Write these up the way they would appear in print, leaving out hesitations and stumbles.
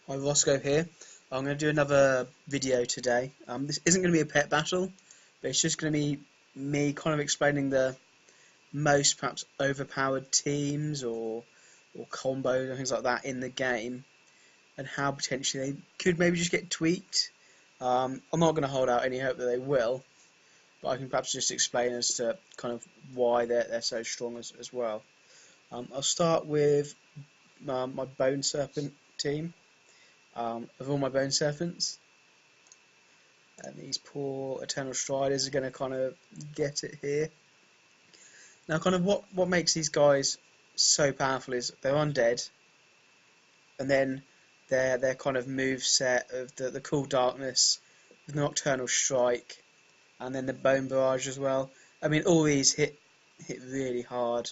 Hi, Roscoe here. I'm going to do another video today. This isn't going to be a pet battle, but it's just going to be me kind of explaining the most perhaps overpowered teams or combos and things like that in the game, and how potentially they could maybe just get tweaked. I'm not going to hold out any hope that they will, but I can perhaps just explain as to kind of why they're so strong as well. I'll start with my Bone Serpent team. Of all my Bone Serpents, and these poor Eternal Striders are going to kind of get it here. Now, kind of what makes these guys so powerful is they're undead, and then their kind of move set of the Cool Darkness, the Nocturnal Strike, and then the Bone Barrage as well. I mean, all these hit really hard.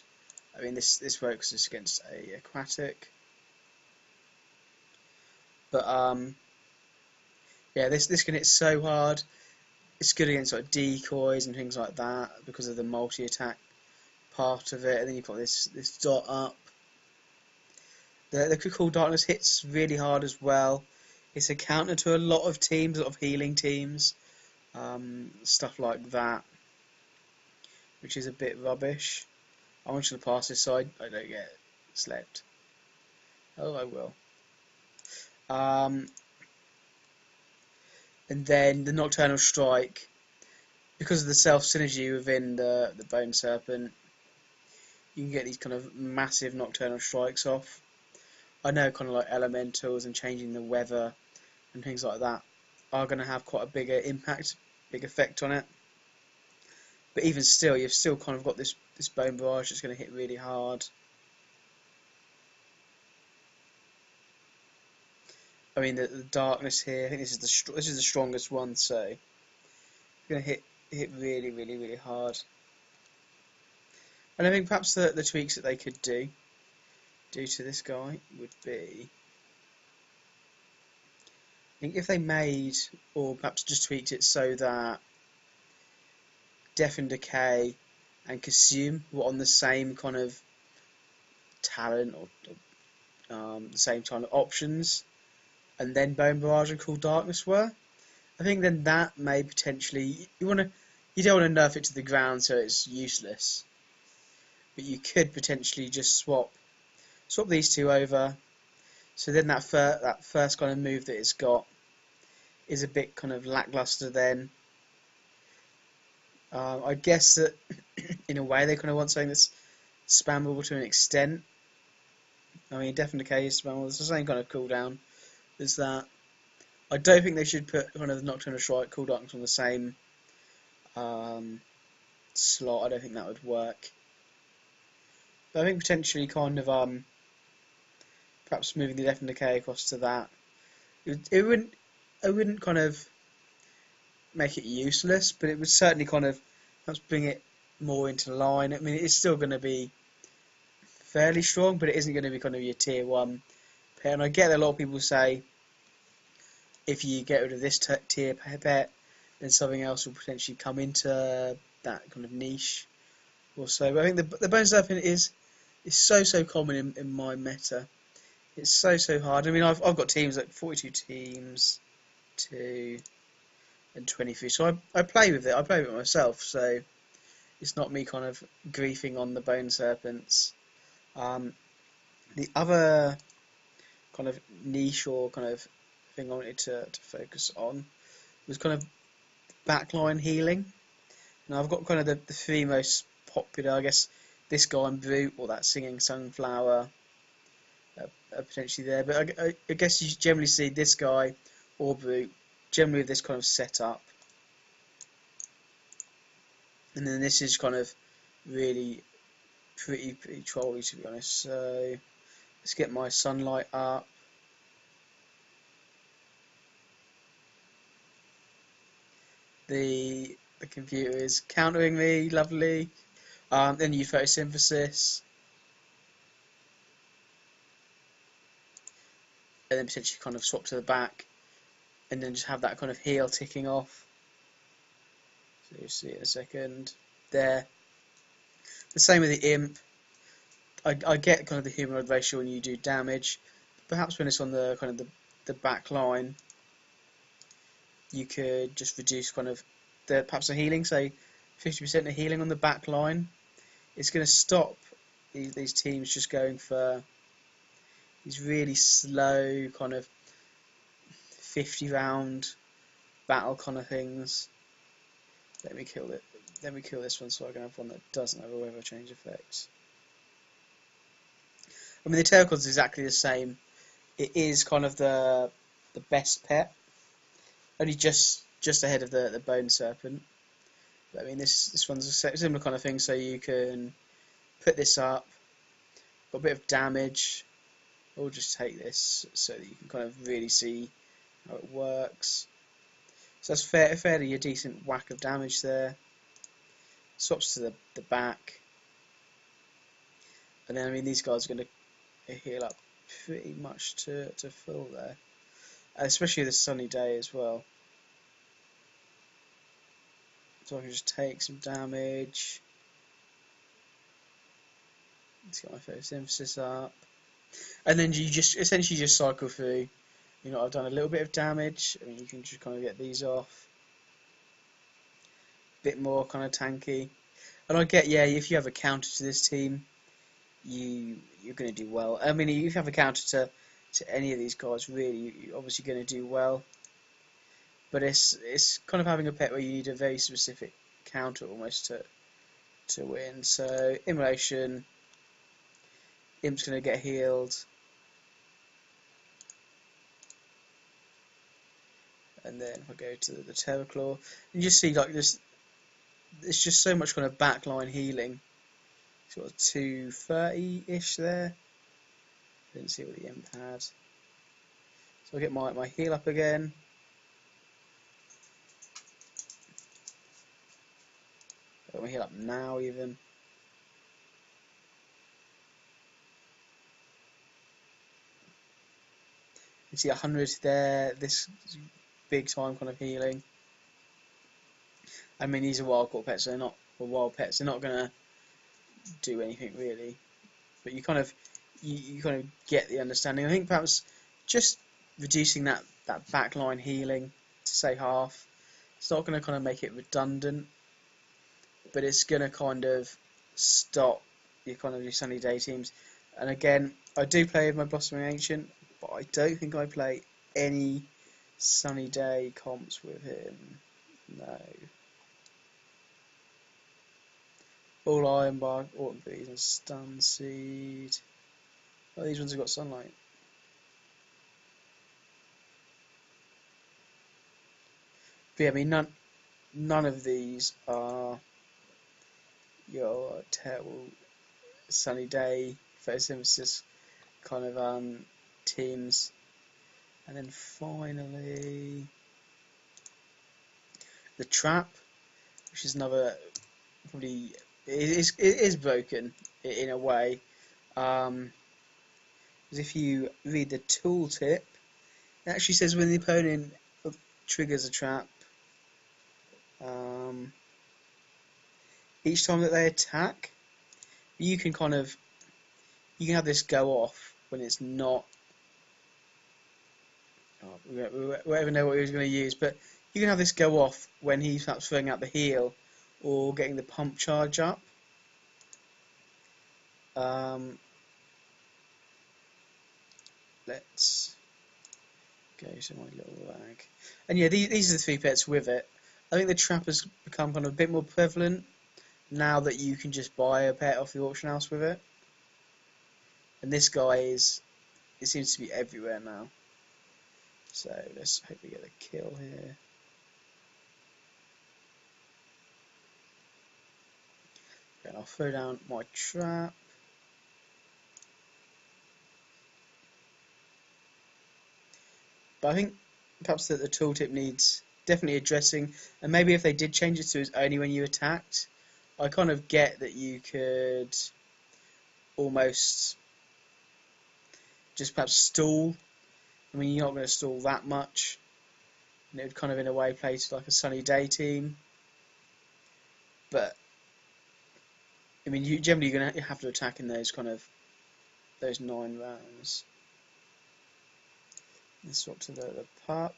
I mean, this works just against a Aquatic, but yeah, this can hit so hard. It's good against like decoys and things like that because of the multi-attack part of it. And then you've got this dot up. The Cool Darkness hits really hard as well. It's a counter to a lot of teams, a lot of healing teams, stuff like that, which is a bit rubbish. I want you to pass this side. I don't get slept. Oh, I will. And then the Nocturnal Strike, because of the self synergy within the Bone Serpent, you can get these kind of massive Nocturnal Strikes off. I know kind of like elementals and changing the weather and things like that are going to have quite a bigger impact, big effect on it. But even still, you've still kind of got this Bone Barrage that's going to hit really hard. I mean, the darkness here. I think this is the strongest one, so it's going to hit really hard. And I think perhaps the tweaks that they could do to this guy would be, I think if they made, or perhaps just tweaked it so that Death and Decay and Consume were on the same kind of talent or the same kind of options, and then Bone Barrage and Cool Darkness were, I think then that may potentially, you don't want to nerf it to the ground so it's useless, but you could potentially just swap these two over. So then that first kind of move that it's got is a bit kind of lackluster then. I guess that in a way they kind of want something that's spammable to an extent. I mean, Death and Decay is spammable. It's the same kind of cooldown as that. I don't think they should put kind of the Nocturnal Strike, Cool Darkness on the same slot. I don't think that would work. But I think potentially kind of perhaps moving the Death and Decay across to that. It wouldn't kind of make it useless, but it would certainly kind of perhaps bring it more into line. I mean, it's still going to be fairly strong, but it isn't going to be kind of your tier 1 pet. And I get that a lot of people say if you get rid of this tier pet, then something else will potentially come into that kind of niche or so. But I think the Bone Serpent is so common in my meta. It's so hard. I mean, I've got teams like 42 teams, 2 and 23. So I play with it. I play with it myself. So it's not me kind of griefing on the Bone Serpents. The other kind of niche or kind of thing I wanted to focus on was kind of backline healing. Now I've got kind of the 3 most popular, I guess, this guy and Brute or that Singing Sunflower are potentially there, but I guess you generally see this guy or Brute generally with this kind of setup, and then this is kind of really pretty trolly, to be honest. So let's get my Sunlight up. The computer is countering me, lovely. Then you Photosynthesis, and then potentially kind of swap to the back, and then just have that kind of heal ticking off. So you'll see it in a second. There. The same with the Imp. I get kind of the humanoid ratio when you do damage. Perhaps when it's on the kind of the back line, you could just reduce kind of perhaps the healing, say 50% of healing on the back line. It's going to stop these teams just going for these really slow kind of 50 round battle kind of things. Let me kill it. Let me kill this one so I can have one that doesn't have a weather change effect. I mean, the Terracons is exactly the same. It is kind of the best pet, only just ahead of the Bone Serpent. But I mean, this one's a similar kind of thing. So you can put this up, got a bit of damage, or just take this so that you can kind of really see how it works. So that's fairly a decent whack of damage there. Swaps to the back, and then I mean these guys are going to heal up pretty much to full there, especially this sunny day as well. So I can just take some damage. Let's get my photosynthesis up, and then you just essentially just cycle through. You know, I've done a little bit of damage. I mean, you can just kind of get these off. Bit more kind of tanky, and I get, yeah, if you have a counter to this team, you're going to do well. I mean, if you have a counter to any of these guys, really, you're obviously going to do well. But it's kind of having a pet where you need a very specific counter almost to win. So Immolation, Imp's going to get healed, and then if I go to the Terraclaw, you just see like this. It's just so much kind of backline healing. Sort of 230-ish there. Didn't see what the Imp had. So I'll get my heal up again. I'll get my heal up now even. You see 100 there, this big time kind of healing. I mean, these are wild caught pets, so they're not wild pets. They're not gonna do anything really, but you kind of get the understanding. I think perhaps just reducing that backline healing to say half. It's not going to kind of make it redundant, but it's going to kind of stop your kind of your sunny day teams. And again, I do play with my Blossoming Ancient, but I don't think I play any sunny day comps with him. No. All Iron Bark, Autumn Breeze, and Stun Seed. Oh, these ones have got sunlight. But yeah, I mean, none of these are your terrible sunny day photosynthesis kind of teams. And then finally, the Trap, which is another probably. It is broken in a way, because if you read the tooltip, it actually says when the opponent triggers a trap, each time that they attack, you can have this go off when it's not. We won't even know what he was going to use, but you can have this go off when he's perhaps throwing out the heal or getting the pump charge up. Let's go to my little bag. And yeah, these are the 3 pets with it. I think the Trap has become kind of a bit more prevalent now that you can just buy a pet off the auction house with it. And this guy it seems to be everywhere now. So let's hope we get a kill here. And I'll throw down my Trap. But I think perhaps that the tooltip needs definitely addressing, and maybe if they did change it to it's only when you attacked, I kind of get that you could almost just perhaps stall. I mean, you're not going to stall that much, and it would kind of in a way play to like a sunny day team. But I mean, you generally going to have to attack in those 9 rounds. Let's swap to the pup.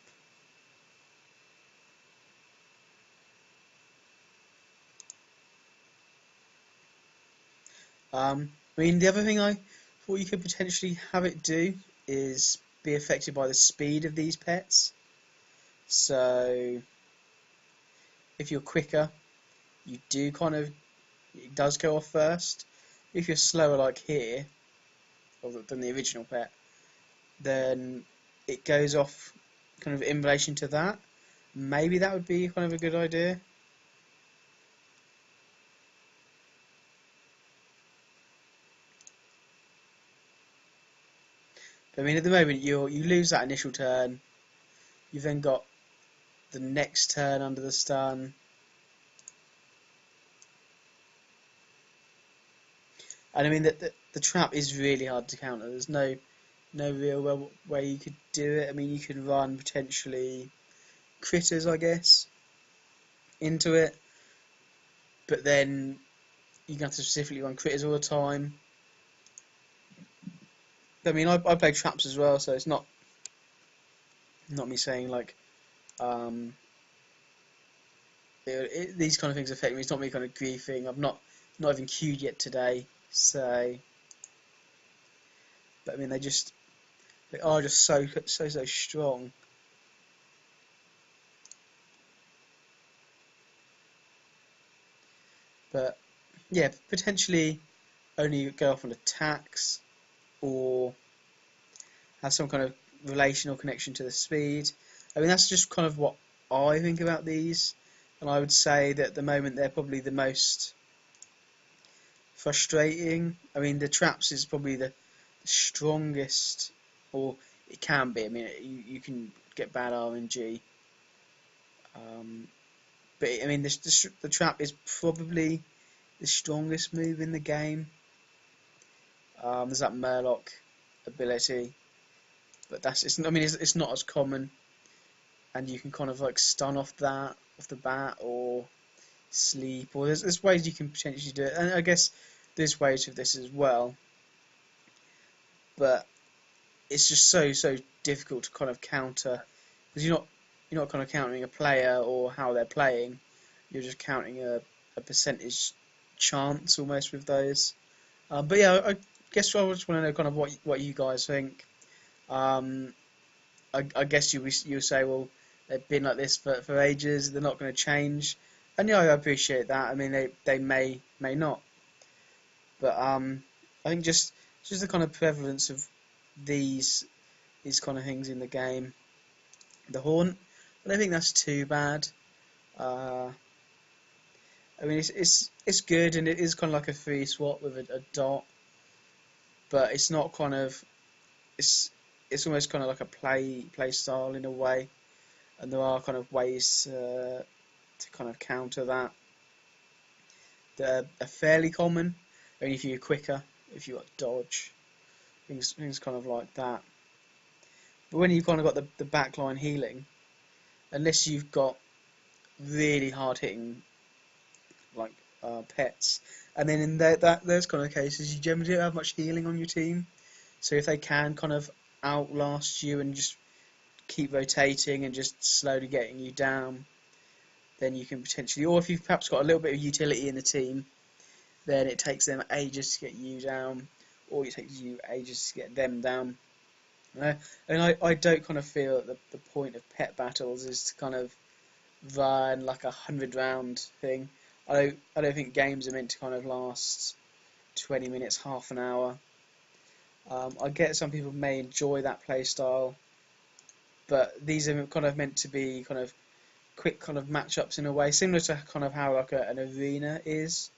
I mean, the other thing I thought you could potentially have it do is be affected by the speed of these pets. So, if you're quicker, you do kind of, it does go off first. If you're slower, like here, than the original pet, then it goes off kind of in relation to that. Maybe that would be kind of a good idea. But I mean, at the moment, you lose that initial turn. You've then got the next turn under the stun. And I mean, the trap is really hard to counter. There's no real way you could do it. I mean, you can run potentially critters, I guess, into it, but then you have to specifically run critters all the time. I mean, I play traps as well, so it's not me saying like these kind of things affect me. It's not me kind of griefing. I've not even queued yet today, so. But I mean, they are just so strong. But yeah, potentially only go off on attacks or have some kind of relational connection to the speed. I mean, that's just kind of what I think about these, and I would say that at the moment they're probably the most frustrating. I mean, the traps is probably the strongest, or it can be. I mean, you can get bad RNG. But I mean, the trap is probably the strongest move in the game. There's that Murloc ability, but I mean, it's not as common, and you can kind of like stun off that off the bat, or sleep, or there's ways you can potentially do it, and I guess there's ways of this as well. But it's just so difficult to kind of counter, because you're not kind of countering a player or how they're playing. You're just counting a percentage chance almost with those. But yeah, I guess I just want to know kind of what you guys think. I guess you say, well, they've been like this for ages. They're not going to change, and yeah, I appreciate that. I mean, they may not, but I think just the kind of prevalence of these kind of things in the game. The Haunt, I don't think that's too bad. I mean, it's good, and it is kind of like a free swap with a dot, but it's not kind of it's almost kind of like a play style in a way, and there are kind of ways to kind of counter that are fairly common. I mean, if you're quicker, if you got dodge, things kind of like that. But when you've kind of got the backline healing, unless you've got really hard hitting like pets, and then in those kind of cases, you generally don't have much healing on your team. So if they can kind of outlast you and just keep rotating and just slowly getting you down, then you can potentially, or if you've perhaps got a little bit of utility in the team, then it takes them ages to get you down, or it takes you ages to get them down. And I don't kind of feel that the point of pet battles is to kind of run like 100 round thing. I don't think games are meant to kind of last 20 minutes, half an hour. I get some people may enjoy that play style, but these are kind of meant to be kind of quick kind of matchups in a way, similar to kind of how like an arena is.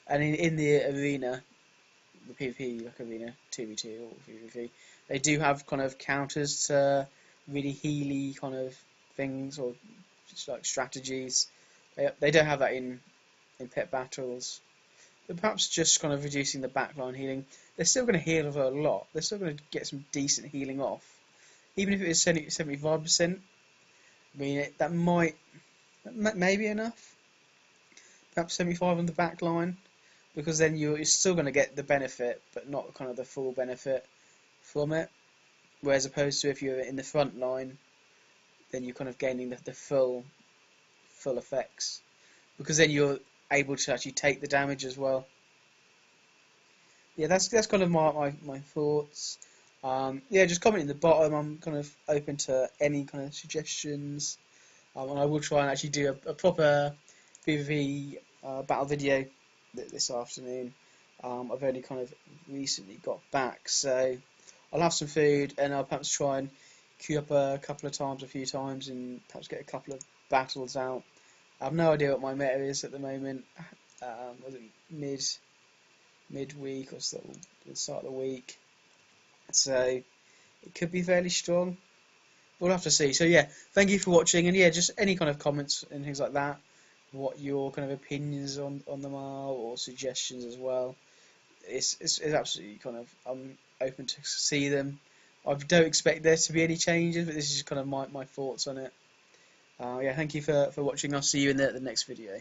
And in the arena, the PvP like arena 2v2 or PvP, they do have kind of counters to really healy kind of things, or just like strategies. They don't have that in pet battles. But perhaps just kind of reducing the backline healing. They're still going to heal a lot. They're still going to get some decent healing off, even if it is 75%. I mean, that may be enough. Perhaps 75 on the back line, because then you're still going to get the benefit, but not kind of the full benefit from it. whereas opposed to if you're in the front line, then you're kind of gaining the full effects, because then you're able to actually take the damage as well. Yeah, that's kind of my thoughts. Yeah, just comment in the bottom. I'm kind of open to any kind of suggestions, and I will try and actually do a proper PvP battle video this afternoon. I've only kind of recently got back, so I'll have some food and I'll perhaps try and queue up a few times, and perhaps get a couple of battles out. I have no idea what my meta is at the moment. Was it midweek or so, the start of the week? So it could be fairly strong. We'll have to see. So yeah, thank you for watching, and yeah, just any kind of comments and things like that. What your kind of opinions on them are, or suggestions as well. It's absolutely kind of, I'm open to see them. I don't expect there to be any changes, but this is just kind of my thoughts on it. Yeah, thank you for watching. I'll see you in the next video.